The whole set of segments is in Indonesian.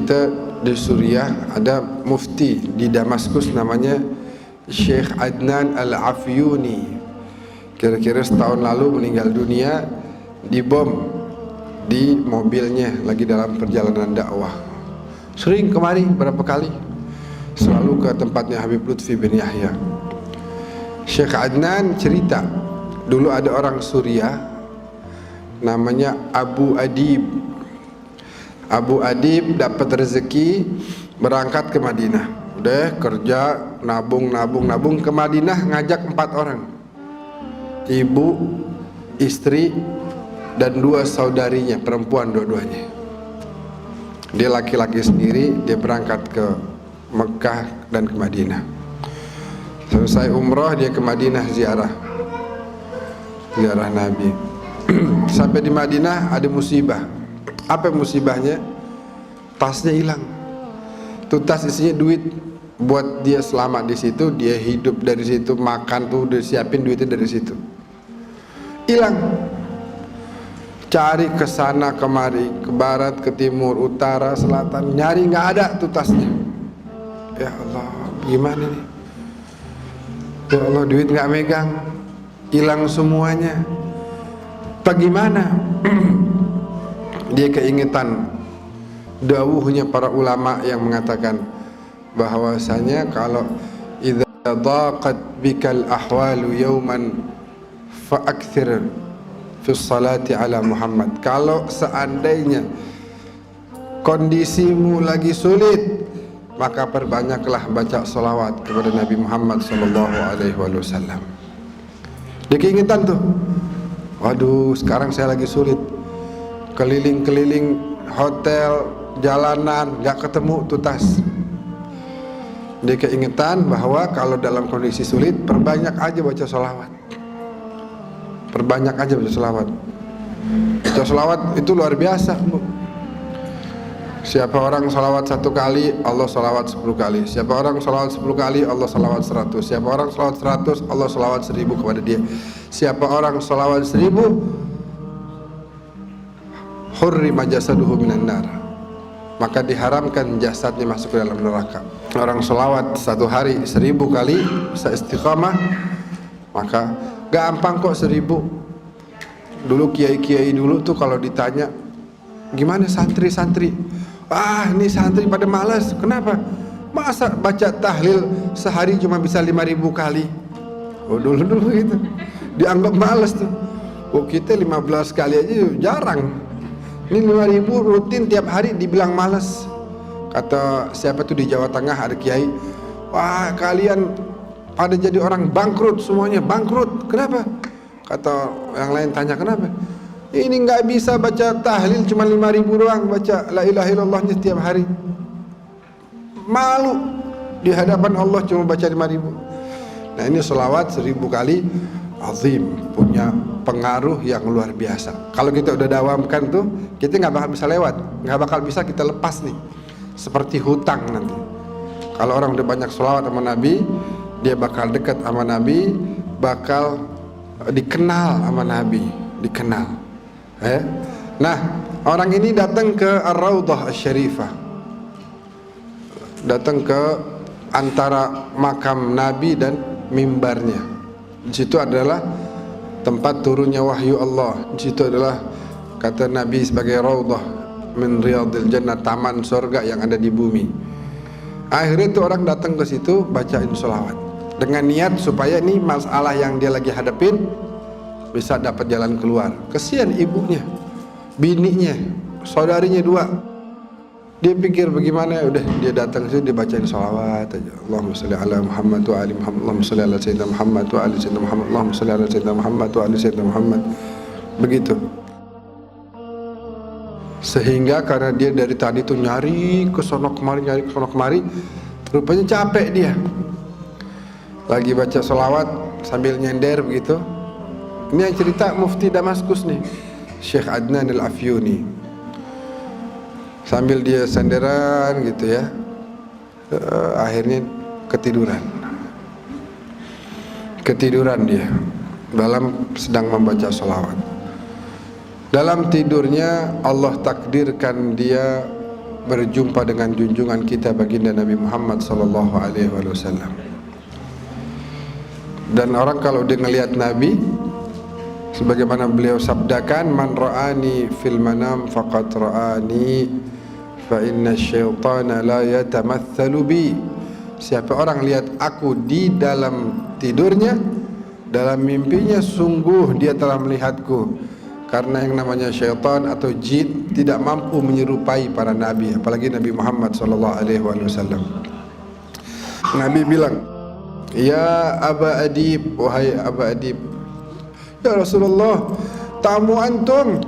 kita di Suriah ada mufti di Damaskus namanya Syekh Adnan Al-Afyuni. Kira-kira setahun lalu meninggal dunia, dibom di mobilnya lagi dalam perjalanan dakwah. Sering kemari berapa kali, selalu ke tempatnya Habib Lutfi bin Yahya. Syekh Adnan cerita, dulu ada orang Suriah namanya Abu Adib. Abu Adib dapat rezeki berangkat ke Madinah. Udah kerja, nabung ke Madinah, ngajak 4 orang. Ibu, istri, dan 2 saudarinya, perempuan dua-duanya. Dia laki-laki sendiri, dia berangkat ke Mekah dan ke Madinah. Selesai umrah, dia ke Madinah ziarah Nabi. Sampai di Madinah ada musibah. Apa musibahnya? Tasnya hilang. Tuh tas isinya duit. Buat dia selamat di situ, dia hidup dari situ, makan tuh udah siapin duitnya dari situ. Hilang. Cari ke sana kemari, ke barat, ke timur, utara, selatan, nyari nggak ada tuh tasnya. Ya Allah, gimana nih? Ya Allah, duit nggak megang, hilang semuanya. Bagaimana? Dia keingetan dawuhnya para ulama yang mengatakan bahwasanya kalau idza daqat bikal ahwalu yawman fa'akthir fi salati ala Muhammad. Kalau seandainya kondisimu lagi sulit, maka perbanyaklah baca salawat kepada Nabi Muhammad sallallahu alaihi wasallam. Dia keingetan tuh, waduh sekarang saya lagi sulit, keliling-keliling hotel, jalanan, gak ketemu tuh tas. Dia keingetan bahwa kalau dalam kondisi sulit, perbanyak aja baca sholawat. Perbanyak aja baca sholawat. Baca sholawat itu luar biasa, Bu. Siapa orang sholawat 1 kali, Allah sholawat 10 kali. Siapa orang sholawat 10 kali, Allah sholawat 100. Siapa orang sholawat 100, Allah sholawat 1000 kepada dia. Siapa orang sholawat 1000, hurrima jasaduhu minan nar, maka diharamkan jasadnya masuk ke dalam neraka. Orang sholawat 1 hari 1000 kali bisa istiqamah, maka gampang kok 1000. Dulu kiai-kiai dulu tuh kalau ditanya gimana santri-santri, ini santri pada malas. Kenapa? Masa baca tahlil sehari cuma bisa 5000 kali? Oh dulu gitu dianggap malas tuh. Oh kita 15 kali aja jarang. Ini 5000 rutin tiap hari dibilang malas. Kata siapa tuh di Jawa Tengah ada kiai, wah kalian pada jadi orang bangkrut semuanya, bangkrut. Kenapa? Kata yang lain tanya kenapa? Ini nggak bisa baca tahlil cuma 5000 doang, baca la ilaha illallahnya setiap hari. Malu di hadapan Allah cuma baca 5000. Nah ini sholawat 1000 kali azim, punya pengaruh yang luar biasa. Kalau kita udah dawamkan tuh, kita nggak bakal bisa lewat, nggak bakal bisa kita lepas nih. Seperti hutang nanti. Kalau orang udah banyak sholawat sama Nabi, dia bakal dekat sama Nabi, bakal dikenal sama Nabi, dikenal. Nah, orang ini datang ke Ar-Raudhah Asy-Syarifah, datang ke antara makam Nabi dan mimbarnya. Di situ adalah tempat turunnya wahyu Allah. Di situ adalah kata Nabi sebagai raudhah min riyadil jannah, taman surga yang ada di bumi. Akhirnya tuh orang datang ke situ bacain sholawat dengan niat supaya ini masalah yang dia lagi hadapin bisa dapat jalan keluar. Kesian ibunya, bininya, saudarinya 2. Dia pikir bagaimana, udah dia datang situ dia bacain sholawat aja. Allahumma sholli ala Muhammad wa ali Muhammad. Allahumma sholli ala sayyidina Muhammad wa ali sayyidina Muhammad. Allahumma sholli ala sayyidina Muhammad wa ali sayyidina Muhammad. Begitu. Sehingga karena dia dari tadi tuh nyari ke sono kemari, rupanya capek dia. Lagi baca sholawat sambil nyender begitu. Ini yang cerita Mufti Damaskus nih, Syekh Adnan Al-Afyuni. Sambil dia senderan gitu ya, akhirnya ketiduran dia dalam sedang membaca sholawat. Dalam tidurnya Allah takdirkan dia berjumpa dengan junjungan kita baginda Nabi Muhammad sallallahu alaihi wasallam. Dan orang kalau dia ngelihat Nabi, sebagaimana beliau sabdakan, man ra'ani fil manam faqad ra'ani fa inna syaitana la yatamatsalu bi. Siapa orang lihat aku di dalam tidurnya, dalam mimpinya, sungguh dia telah melihatku. Karena yang namanya syaitan atau jin tidak mampu menyerupai para nabi, apalagi Nabi Muhammad sallallahu alaihi wasallam. Nabi bilang, "Ya Aba Adib, wahai Aba Adib." "Ya Rasulullah, tamu antum.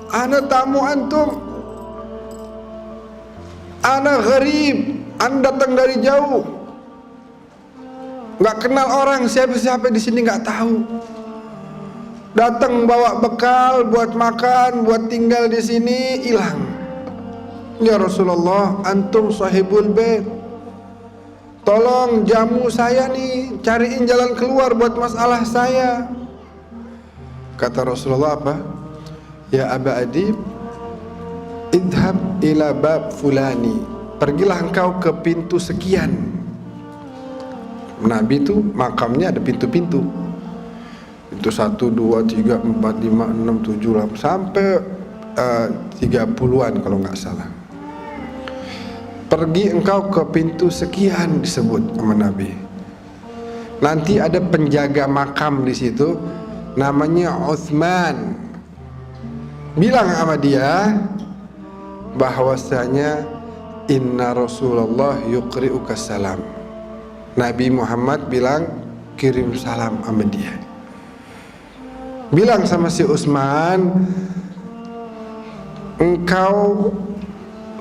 Ana tamu antum. Ana gharib. Anda datang dari jauh. Enggak kenal orang, siapa-siapa di sini enggak tahu. Datang bawa bekal buat makan, buat tinggal di sini, hilang. Ya Rasulullah, antum sahibul bait. Tolong jamu saya nih, cariin jalan keluar buat masalah saya." Kata Rasulullah apa? "Ya Aba Adib, idhab ila bab fulani." Pergilah engkau ke pintu sekian. Nabi itu makamnya ada pintu-pintu. Itu 1, 2, 3, 4, 5, 6, 7, 8 sampai 30-an kalau nggak salah. Pergi engkau ke pintu sekian disebut sama Nabi. Nanti ada penjaga makam di situ, namanya Utsman. Bilang sama dia bahwasanya inna Rasulullah yuqri'uka salam. Nabi Muhammad bilang kirim salam sama dia. Bilang sama si Utsman, engkau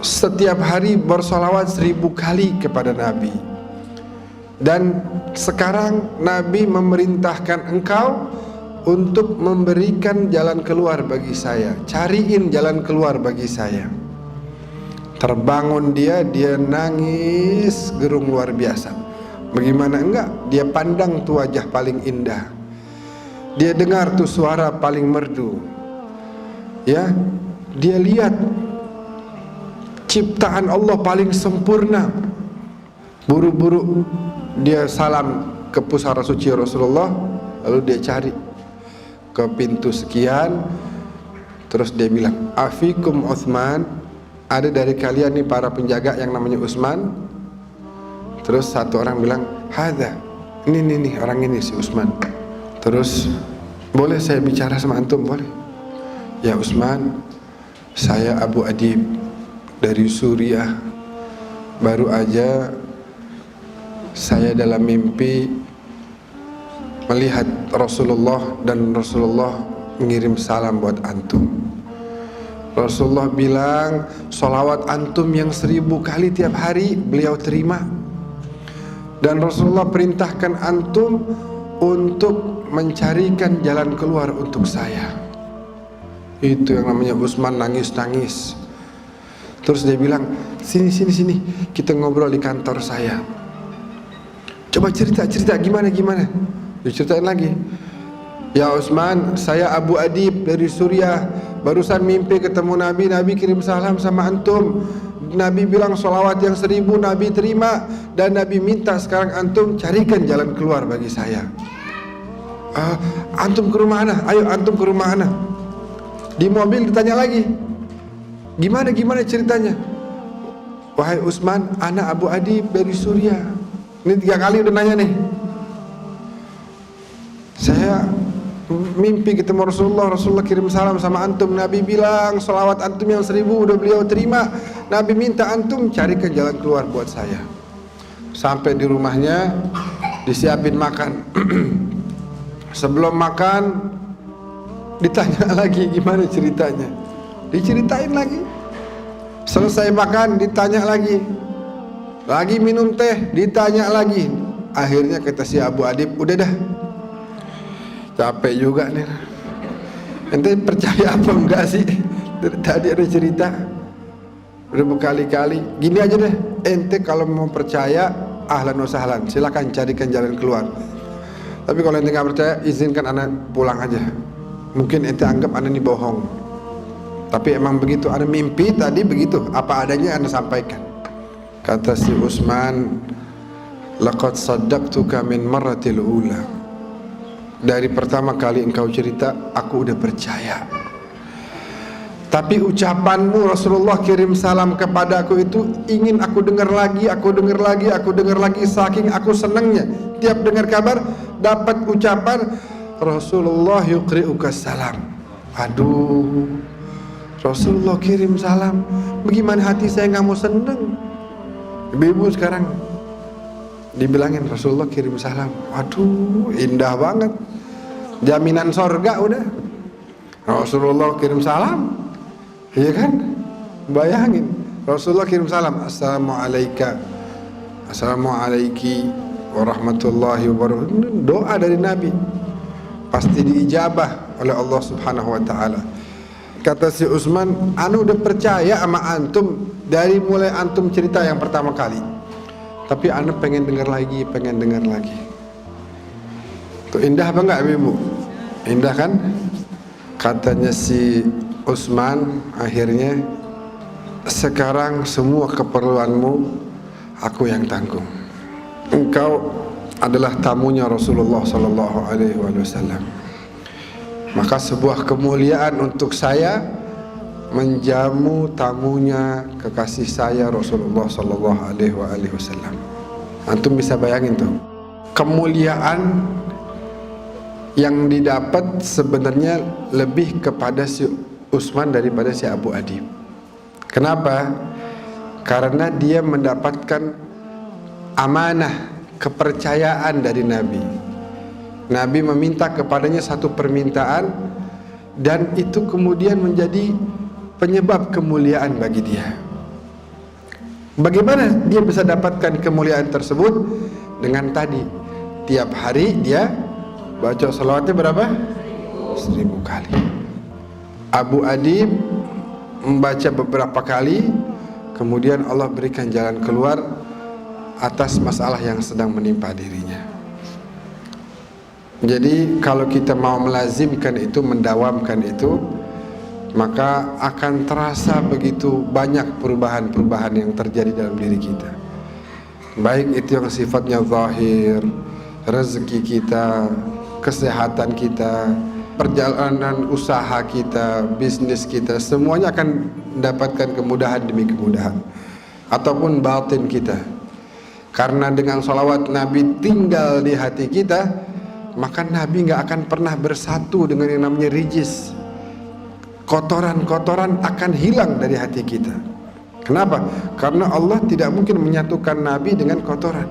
setiap hari bersolawat 1000 kali kepada Nabi. Dan sekarang Nabi memerintahkan engkau untuk memberikan jalan keluar bagi saya. Cariin jalan keluar bagi saya. Terbangun dia nangis gerung luar biasa. Bagaimana enggak? Dia pandang tuh wajah paling indah. Dia dengar tuh suara paling merdu. Ya, dia lihat ciptaan Allah paling sempurna. Buru-buru dia salam ke pusara suci Rasulullah, lalu dia cari ke pintu sekian, terus dia bilang, "Afikum Utsman, ada dari kalian nih para penjaga yang namanya Utsman?" Terus satu orang bilang, "Hadza, ini orang ini si Utsman." Terus, "Boleh saya bicara sama antum?" "Boleh." "Ya Utsman, saya Abu Adib dari Suriah. Baru aja saya dalam mimpi melihat Rasulullah dan Rasulullah mengirim salam buat antum. Rasulullah bilang solawat antum yang 1000 kali tiap hari beliau terima. Dan Rasulullah perintahkan antum untuk mencarikan jalan keluar untuk saya." Itu yang namanya Utsman nangis-nangis. Terus dia bilang, sini, kita ngobrol di kantor saya. Coba cerita gimana? Diceritain lagi. "Ya Utsman, saya Abu Adib dari Suriah. Barusan mimpi ketemu Nabi kirim salam sama antum. Nabi bilang sholawat yang 1000 Nabi terima. Dan Nabi minta sekarang antum carikan jalan keluar bagi saya." "Antum ke rumah ana? Ayo antum ke rumah ana." Di mobil ditanya lagi, Gimana ceritanya?" "Wahai Utsman, ana Abu Adib dari Suriah." Ini 3 kali udah nanya nih. "Saya mimpi ketemu Rasulullah kirim salam sama antum. Nabi bilang sholawat antum yang 1000 udah beliau terima. Nabi minta antum carikan jalan keluar buat saya." Sampai di rumahnya disiapin makan. Sebelum makan ditanya lagi gimana ceritanya. Diceritain lagi. Selesai makan ditanya lagi. Lagi minum teh ditanya lagi. Akhirnya kata si Abu Adib, "Udah dah, capek juga nih. Ente percaya apa enggak sih? Dari tadi ada cerita udah berkali-kali. Gini aja deh, ente kalau mau percaya ahlan wa sahlan, silakan carikan jalan keluar. Tapi kalau ente nggak percaya, izinkan anak pulang aja. Mungkin ente anggap anak ini bohong." Tapi emang begitu, ana mimpi tadi begitu, apa adanya ana sampaikan. Kata si Utsman, laqad saddaqtuka min marratil ula. Dari pertama kali engkau cerita, aku udah percaya. Tapi ucapanmu Rasulullah kirim salam kepadaku itu ingin aku dengar lagi, aku dengar lagi, aku dengar lagi, saking aku senangnya. Tiap dengar kabar dapat ucapan Rasulullah yuqri'uka salam. Aduh, Rasulullah kirim salam, bagaimana hati saya nggak mau seneng. Ibu-ibu sekarang dibilangin Rasulullah kirim salam, waduh indah banget, jaminan sorga udah. Rasulullah kirim salam, iya kan? Bayangin Rasulullah kirim salam, assalamualaikum, assalamualaikum warahmatullahi wabarakatuh. Doa dari Nabi pasti diijabah oleh Allah Subhanahu wa taala. Kata si Utsman, anu udah percaya sama antum dari mulai antum cerita yang pertama kali. Tapi anu pengen dengar lagi, pengen dengar lagi. Tuh indah apa enggak Ibu? Indah kan? Katanya si Utsman akhirnya, sekarang semua keperluanmu aku yang tanggung. Engkau adalah tamunya Rasulullah sallallahu alaihi wasallam. Maka sebuah kemuliaan untuk saya menjamu tamunya kekasih saya Rasulullah sallallahu alaihi wasallam. Antum bisa bayangin tuh, kemuliaan yang didapat sebenarnya lebih kepada si Utsman daripada si Abu Adib. Kenapa? Karena dia mendapatkan amanah, kepercayaan dari Nabi. Nabi meminta kepadanya satu permintaan, dan itu kemudian menjadi penyebab kemuliaan bagi dia. Bagaimana dia bisa dapatkan kemuliaan tersebut? Dengan tadi, tiap hari dia baca salawatnya berapa? 1000 kali. Abu Adib membaca beberapa kali, kemudian Allah berikan jalan keluar atas masalah yang sedang menimpa dirinya. Jadi kalau kita mau melazimkan itu, mendawamkan itu, maka akan terasa begitu banyak perubahan-perubahan yang terjadi dalam diri kita. Baik itu yang sifatnya zahir, rezeki kita, kesehatan kita, perjalanan usaha kita, bisnis kita, semuanya akan mendapatkan kemudahan demi kemudahan. Ataupun batin kita, karena dengan sholawat Nabi tinggal di hati kita, maka Nabi nggak akan pernah bersatu dengan yang namanya rijis. Kotoran-kotoran akan hilang dari hati kita. Kenapa? Karena Allah tidak mungkin menyatukan Nabi dengan kotoran.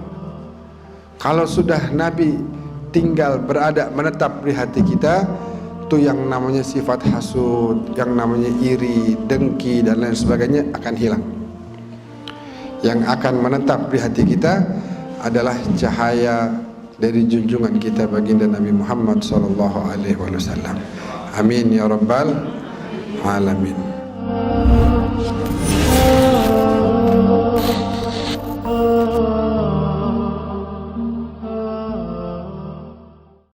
Kalau sudah Nabi tinggal berada, menetap di hati kita, itu yang namanya sifat hasud, yang namanya iri, dengki, dan lain sebagainya akan hilang. Yang akan menetap di hati kita adalah cahaya dari junjungan kita baginda Nabi Muhammad sallallahu alaihi wasallam. Amin ya rabbal alamin.